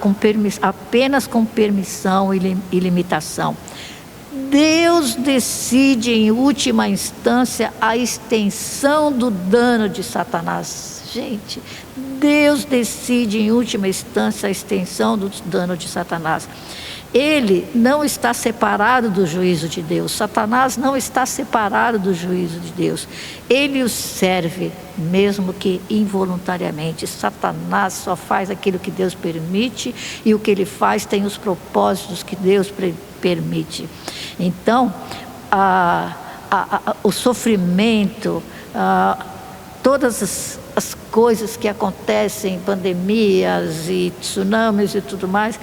apenas com permissão e limitação. Deus decide em última instância a extensão do dano de Satanás. Gente, Deus decide em última instância a extensão do dano de Satanás. Ele não está separado do juízo de Deus. Satanás não está separado do juízo de Deus. Ele os serve, mesmo que involuntariamente. Satanás só faz aquilo que Deus permite, e o que ele faz tem os propósitos que Deus permite. Então, o sofrimento, todas as coisas que acontecem, pandemias e tsunamis e tudo mais,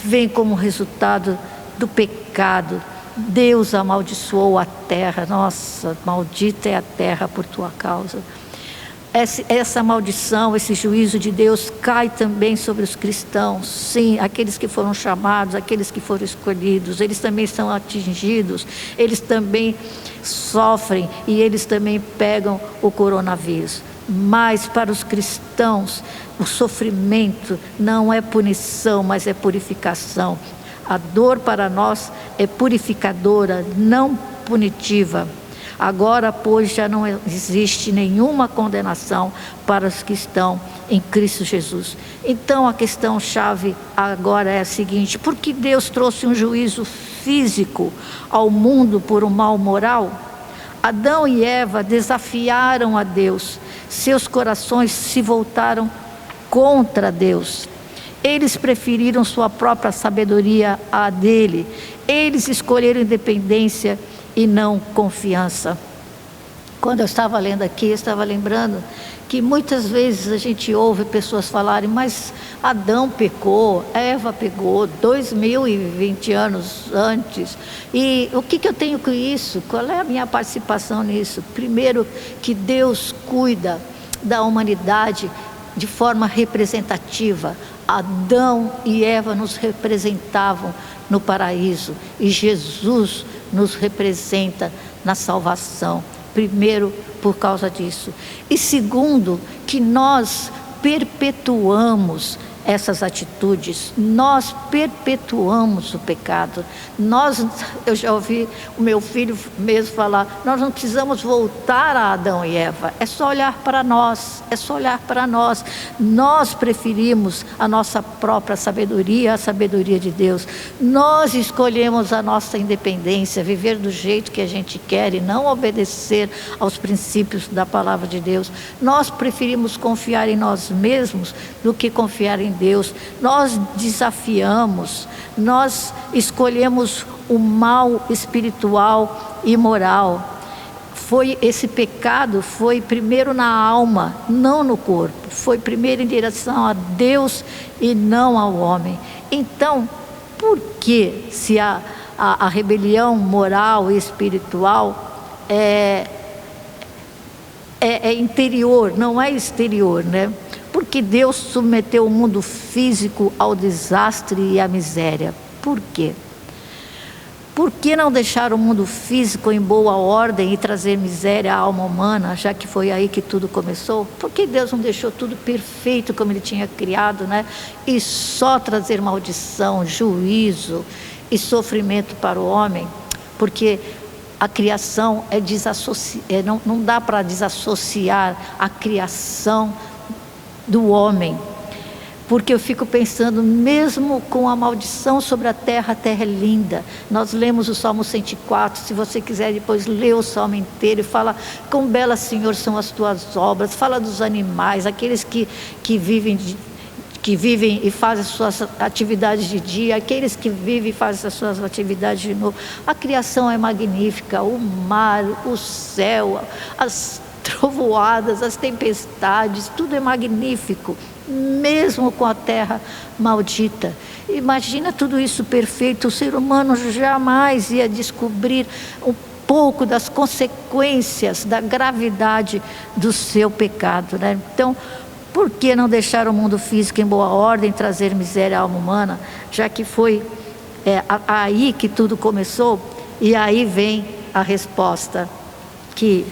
vem como resultado do pecado. Deus amaldiçoou a terra. Nossa, maldita é a terra por tua causa. Essa maldição, esse juízo de Deus cai também sobre os cristãos. Sim, aqueles que foram chamados, aqueles que foram escolhidos, eles também são atingidos, eles também sofrem e eles também pegam o coronavírus. Mas para os cristãos, o sofrimento não é punição, mas é purificação. A dor para nós é purificadora, não punitiva. Agora, pois, já não existe nenhuma condenação para os que estão em Cristo Jesus. Então, a questão-chave agora é a seguinte: por que Deus trouxe um juízo físico ao mundo por um mal moral? Adão e Eva desafiaram a Deus. Seus corações se voltaram contra Deus. Eles preferiram sua própria sabedoria à dele. Eles escolheram independência e não confiança. Quando eu estava lendo aqui, eu estava lembrando que muitas vezes a gente ouve pessoas falarem: mas Adão pecou, Eva pecou 2020 anos antes, e o que eu tenho com isso? Qual é a minha participação nisso? Primeiro, que Deus cuida da humanidade de forma representativa. Adão e Eva nos representavam no paraíso, e Jesus nos representa na salvação. Primeiro, por causa disso. E segundo, que nós perpetuamos essas atitudes, nós perpetuamos o pecado. Eu já ouvi o meu filho mesmo falar: nós não precisamos voltar a Adão e Eva, é só olhar para nós, Nós preferimos a nossa própria sabedoria, a sabedoria de Deus. Nós escolhemos a nossa independência, viver do jeito que a gente quer e não obedecer aos princípios da palavra de Deus. Nós preferimos confiar em nós mesmos do que confiar em Deus. Nós desafiamos, nós escolhemos o mal espiritual e moral. esse pecado foi primeiro na alma, não no corpo. Foi primeiro em direção a Deus e não ao homem. Então, por que se a rebelião moral e espiritual é interior, não é exterior, né? Porque Deus submeteu o mundo físico ao desastre e à miséria. Por quê? Por que não deixar o mundo físico em boa ordem e trazer miséria à alma humana, já que foi aí que tudo começou? Por que Deus não deixou tudo perfeito como Ele tinha criado, né? E só trazer maldição, juízo e sofrimento para o homem? Porque a criação não dá para desassociar a criação do homem. Porque eu fico pensando, mesmo com a maldição sobre a terra é linda. Nós lemos o Salmo 104, se você quiser depois ler o Salmo inteiro, e fala, quão belas, Senhor, são as tuas obras. Fala dos animais, aqueles que vivem e fazem as suas atividades de dia, aqueles que vivem e fazem as suas atividades de noite. A criação é magnífica, o mar, o céu, as trovoadas, as tempestades, tudo é magnífico, mesmo com a terra maldita. Imagina tudo isso perfeito, o ser humano jamais ia descobrir um pouco das consequências, da gravidade do seu pecado, né? Então, por que não deixar o mundo físico em boa ordem, trazer miséria à alma humana, já que foi aí que tudo começou? E aí vem a resposta,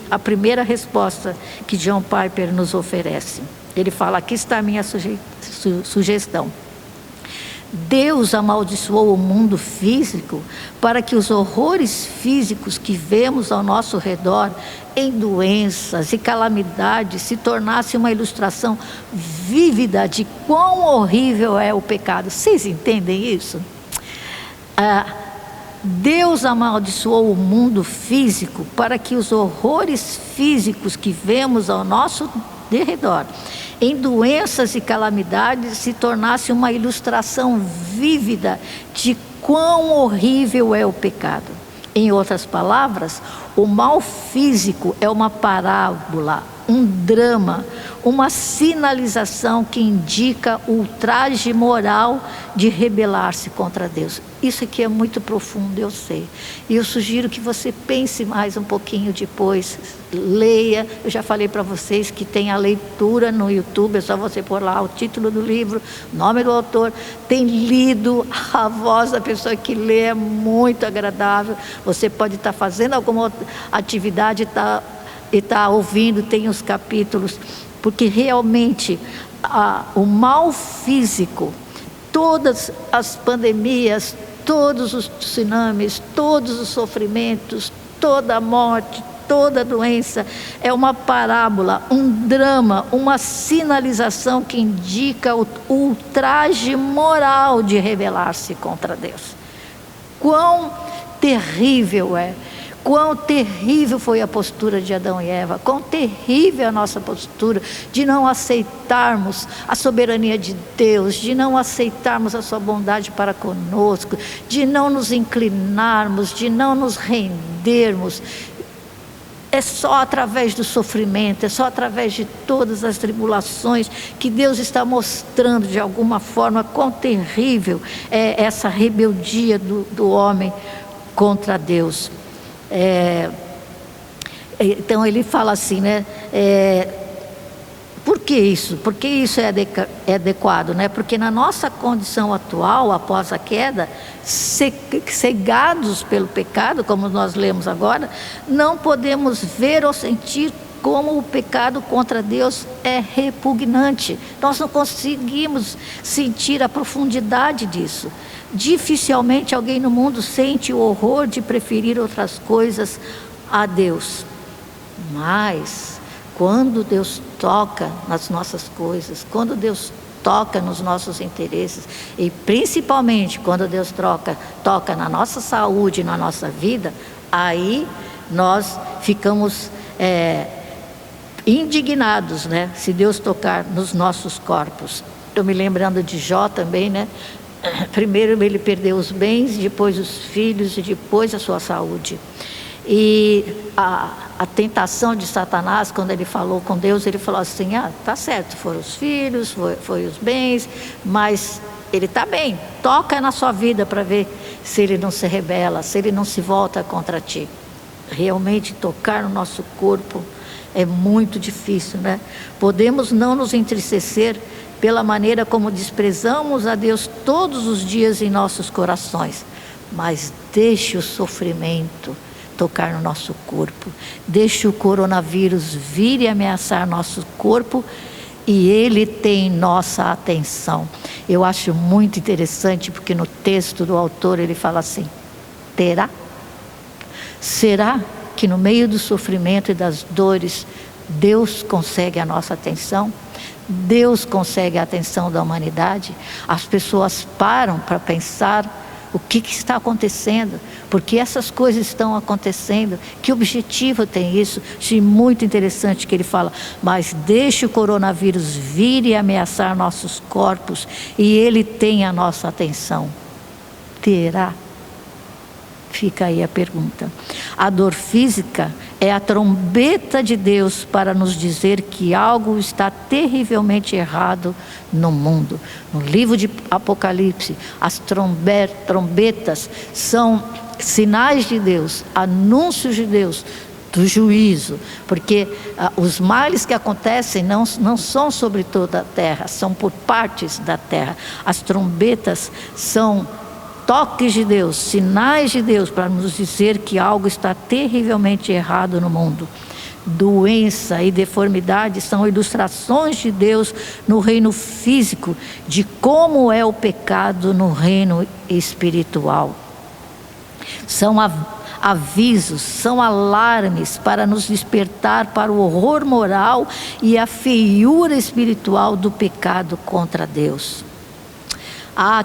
a primeira resposta que John Piper nos oferece. Ele fala, aqui está a minha sugestão. Deus amaldiçoou o mundo físico para que os horrores físicos que vemos ao nosso redor, em doenças e calamidades, se tornasse uma ilustração vívida de quão horrível é o pecado. Vocês entendem isso? Deus amaldiçoou o mundo físico para que os horrores físicos que vemos ao nosso redor, em doenças e calamidades, se tornasse uma ilustração vívida de quão horrível é o pecado. Em outras palavras, o mal físico é uma parábola, um drama, uma sinalização que indica o ultraje moral de rebelar-se contra Deus. Isso aqui é muito profundo, eu sei. E eu sugiro que você pense mais um pouquinho depois, leia. Eu já falei para vocês que tem a leitura no YouTube, é só você pôr lá o título do livro, nome do autor. Tem lido, a voz da pessoa que lê é muito agradável. Você pode estar fazendo alguma atividade e está ouvindo, tem os capítulos, porque realmente o mal físico, todas as pandemias, todos os tsunamis, todos os sofrimentos, toda a morte, toda a doença, é uma parábola, um drama, uma sinalização que indica o ultraje moral de rebelar-se contra Deus. Quão terrível é! Quão terrível foi a postura de Adão e Eva, quão terrível a nossa postura de não aceitarmos a soberania de Deus, de não aceitarmos a sua bondade para conosco, de não nos inclinarmos, de não nos rendermos. É só através do sofrimento, é só através de todas as tribulações que Deus está mostrando de alguma forma quão terrível é essa rebeldia do homem contra Deus. Então ele fala assim, né? Por que isso? Porque isso é adequado, né? Porque na nossa condição atual, após a queda, cegados pelo pecado, como nós lemos agora, não podemos ver ou sentir como o pecado contra Deus é repugnante. Nós não conseguimos sentir a profundidade disso. Dificilmente alguém no mundo sente o horror de preferir outras coisas a Deus. Mas quando Deus toca nas nossas coisas, quando Deus toca nos nossos interesses, e principalmente quando Deus toca na nossa saúde, na nossa vida, aí nós ficamos indignados, né? Se Deus tocar nos nossos corpos. Estou me lembrando de Jó também, né? Primeiro ele perdeu os bens, depois os filhos e depois a sua saúde. E a tentação de Satanás, quando ele falou com Deus, ele falou assim: tá certo, foram os filhos, foi os bens, mas ele está bem, toca na sua vida para ver se ele não se rebela, se ele não se volta contra ti. Realmente tocar no nosso corpo é muito difícil, né? Podemos não nos entristecer pela maneira como desprezamos a Deus todos os dias em nossos corações, mas deixe o sofrimento tocar no nosso corpo, deixe o coronavírus vir e ameaçar nosso corpo, e ele tem nossa atenção. Eu acho muito interessante, porque no texto do autor ele fala assim: será que no meio do sofrimento e das dores Deus consegue a nossa atenção? Deus consegue a atenção da humanidade? As pessoas param para pensar o que está acontecendo, porque essas coisas estão acontecendo, que objetivo tem isso? Achei muito interessante que ele fala: mas deixe o coronavírus vir e ameaçar nossos corpos, e ele tem a nossa atenção. Terá? Fica aí a pergunta. A dor física é a trombeta de Deus para nos dizer que algo está terrivelmente errado no mundo. No livro de Apocalipse, as trombetas são sinais de Deus, anúncios de Deus, do juízo, porque os males que acontecem não são sobre toda a terra, são por partes da terra. As trombetas são toques de Deus, sinais de Deus para nos dizer que algo está terrivelmente errado no mundo. Doença e deformidade são ilustrações de Deus no reino físico, de como é o pecado no reino espiritual. São avisos, são alarmes para nos despertar para o horror moral e a feiura espiritual do pecado contra Deus.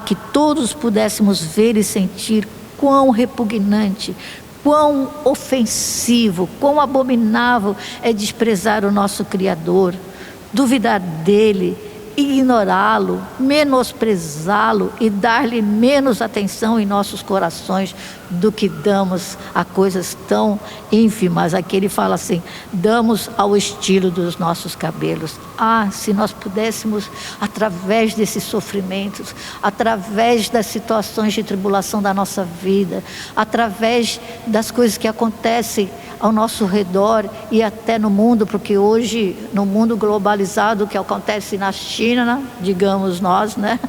Que todos pudéssemos ver e sentir quão repugnante, quão ofensivo, quão abominável é desprezar o nosso Criador, duvidar dele, ignorá-lo, menosprezá-lo e dar-lhe menos atenção em nossos corações do que damos a coisas tão ínfimas. Aqui ele fala assim: damos ao estilo dos nossos cabelos. Se nós pudéssemos, através desses sofrimentos, através das situações de tribulação da nossa vida, através das coisas que acontecem ao nosso redor e até no mundo, porque hoje, no mundo globalizado, o que acontece na China, digamos nós, né?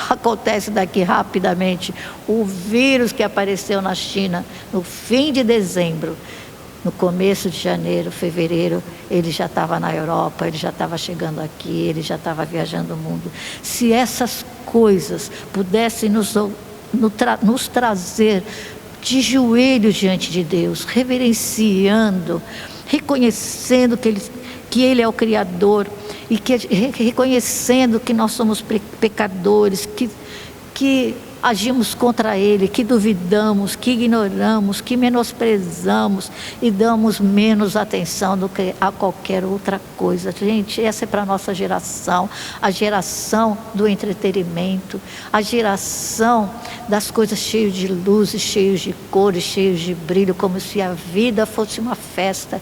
Acontece daqui rapidamente. O vírus que apareceu na China no fim de dezembro, no começo de janeiro, fevereiro, ele já estava na Europa, ele já estava chegando aqui, ele já estava viajando o mundo. Se essas coisas pudessem nos trazer de joelhos diante de Deus, reverenciando, reconhecendo que Ele é o Criador, e reconhecendo que nós somos pecadores, que agimos contra Ele, que duvidamos, que ignoramos, que menosprezamos e damos menos atenção do que a qualquer outra coisa. Gente, essa é para a nossa geração, a geração do entretenimento, a geração das coisas cheias de luzes, cheias de cores, cheias de brilho, como se a vida fosse uma festa.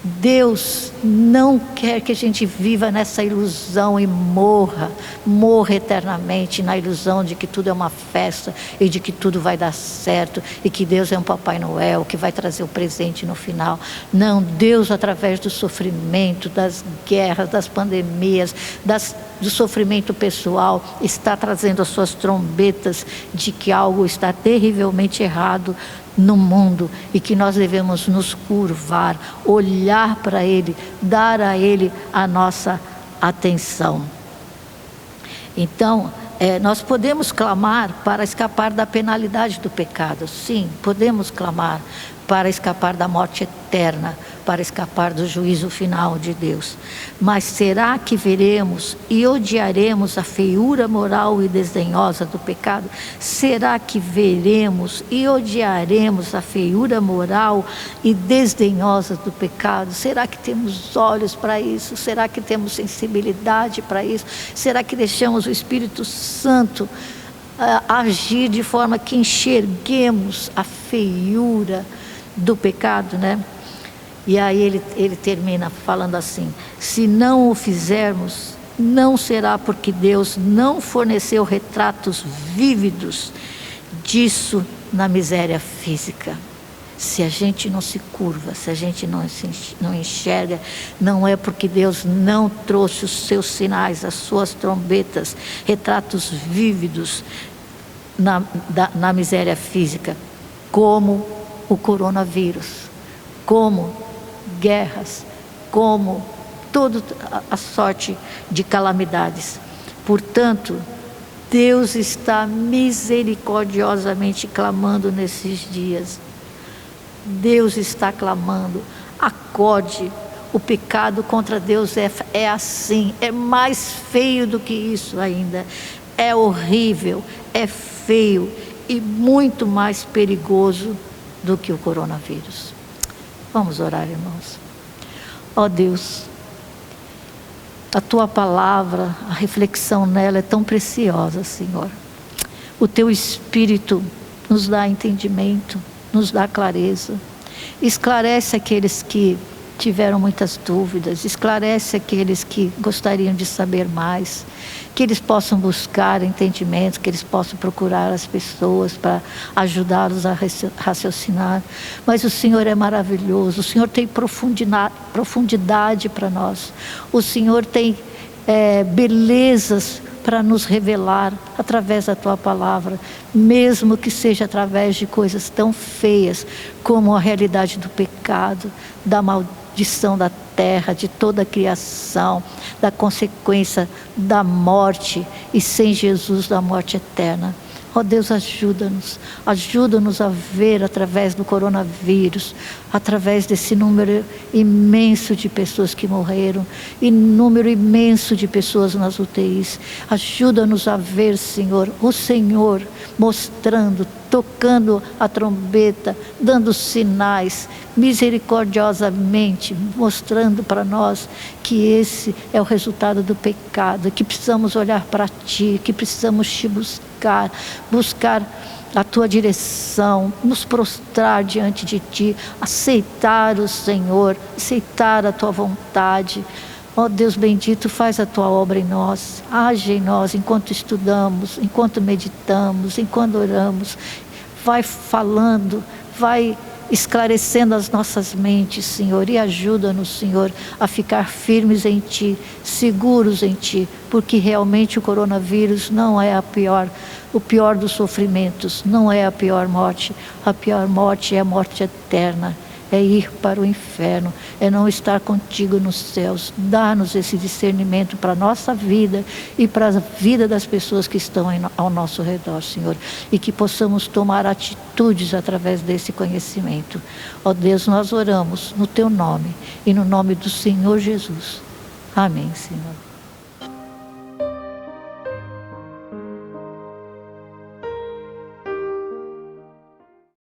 Deus não quer que a gente viva nessa ilusão e morra eternamente na ilusão de que tudo é uma festa e de que tudo vai dar certo e que Deus é um Papai Noel que vai trazer o presente no final. Não, Deus, através do sofrimento, das guerras, das pandemias, do sofrimento pessoal, está trazendo as suas trombetas de que algo está terrivelmente errado no mundo e que nós devemos nos curvar, olhar para Ele, dar a Ele a nossa atenção. Então, nós podemos clamar para escapar da penalidade do pecado. Sim, podemos clamar para escapar da morte eterna, para escapar do juízo final de Deus. Mas será que veremos e odiaremos a feiura moral e desdenhosa do pecado? Será que veremos e odiaremos a feiura moral e desdenhosa do pecado? Será que temos olhos para isso? Será que temos sensibilidade para isso? Será que deixamos o Espírito Santo agir de forma que enxerguemos a feiura do pecado, né? E aí ele termina falando assim: se não o fizermos, não será porque Deus não forneceu retratos vívidos disso na miséria física. Se a gente não se curva, se a gente não enxerga, não é porque Deus não trouxe os seus sinais, as suas trombetas, retratos vívidos na miséria física, como o coronavírus, como guerras, como toda a sorte de calamidades. Portanto, Deus está misericordiosamente clamando nesses dias. Deus está clamando, acorde. O pecado contra Deus é assim, é mais feio do que isso ainda. É horrível, é feio e muito mais perigoso do que o coronavírus. Vamos orar, irmãos. Ó Deus, a Tua palavra, a reflexão nela é tão preciosa, Senhor. O Teu Espírito nos dá entendimento, nos dá clareza. Esclarece aqueles que tiveram muitas dúvidas, esclarece aqueles que gostariam de saber mais, que eles possam buscar entendimento, que eles possam procurar as pessoas para ajudá-los a raciocinar. Mas o Senhor é maravilhoso, o Senhor tem profundidade para nós, o Senhor tem belezas para nos revelar através da Tua palavra, mesmo que seja através de coisas tão feias como a realidade do pecado, da maldição da terra, de toda a criação, da consequência da morte e sem Jesus da morte eterna. Ó Deus, ajuda-nos a ver através do coronavírus, através desse número imenso de pessoas que morreram, e número imenso de pessoas nas UTIs. Ajuda-nos a ver, Senhor, o Senhor mostrando, tocando a trombeta, dando sinais, misericordiosamente, mostrando para nós que esse é o resultado do pecado, que precisamos olhar para Ti, que precisamos Te buscar a Tua direção, nos prostrar diante de Ti, aceitar o Senhor, aceitar a Tua vontade. Ó Deus bendito, faz a Tua obra em nós, age em nós enquanto estudamos, enquanto meditamos, enquanto oramos. Vai falando, vai esclarecendo as nossas mentes, Senhor, e ajuda-nos, Senhor, a ficar firmes em Ti, seguros em Ti, porque realmente o coronavírus não é o pior dos sofrimentos, não é a pior morte é a morte eterna, é ir para o inferno, é não estar contigo nos céus. Dá-nos esse discernimento para a nossa vida e para a vida das pessoas que estão ao nosso redor, Senhor, e que possamos tomar atitudes através desse conhecimento. Ó Deus, nós oramos no Teu nome e no nome do Senhor Jesus. Amém, Senhor.